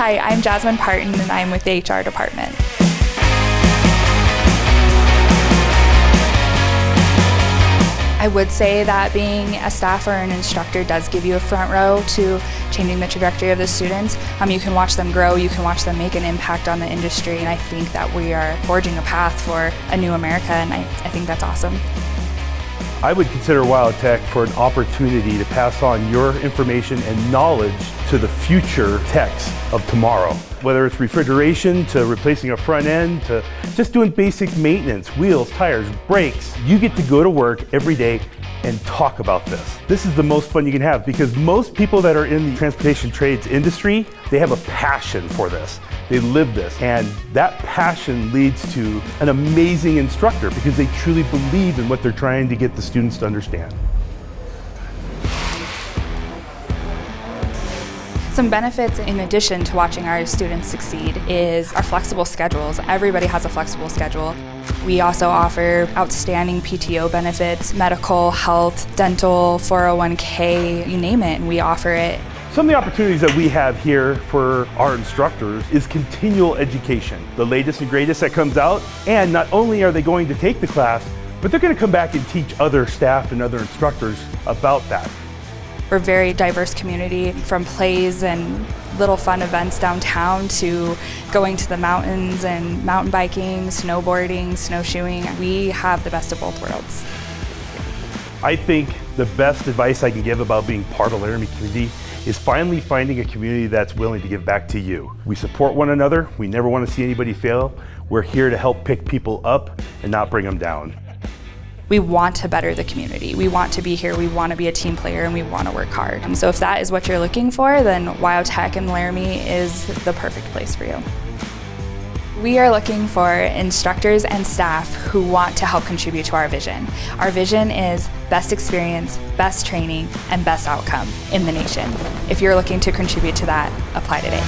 Hi, I'm Jasmine Parton and I'm with the HR department. I would say that being a staff or an instructor does give you a front row to changing the trajectory of the students. You can watch them grow, you can watch them make an impact on the industry, and I think that we are forging a path for a new America, and I think that's awesome. I would consider WyoTech for an opportunity to pass on your information and knowledge to the future techs of tomorrow. Whether it's refrigeration, to replacing a front end, to just doing basic maintenance, wheels, tires, brakes, you get to go to work every day and talk about this. This is the most fun you can have because most people that are in the transportation trades industry, they have a passion for this. They live this, and that passion leads to an amazing instructor because they truly believe in what they're trying to get the students to understand. Some benefits in addition to watching our students succeed is our flexible schedules. Everybody has a flexible schedule. We also offer outstanding PTO benefits, medical, health, dental, 401k, you name it, and we offer it. Some of the opportunities that we have here for our instructors is continual education, the latest and greatest that comes out, and not only are they going to take the class, but they're going to come back and teach other staff and other instructors about that. We're a very diverse community, from plays and little fun events downtown to going to the mountains and mountain biking, snowboarding, snowshoeing. We have the best of both worlds. I think the best advice I can give about being part of Laramie community is finally finding a community that's willing to give back to you. We support one another. We never want to see anybody fail. We're here to help pick people up and not bring them down. We want to better the community. We want to be here, we want to be a team player, and we want to work hard. And so if that is what you're looking for, then WyoTech in Laramie is the perfect place for you. We are looking for instructors and staff who want to help contribute to our vision. Our vision is best experience, best training, and best outcome in the nation. If you're looking to contribute to that, apply today.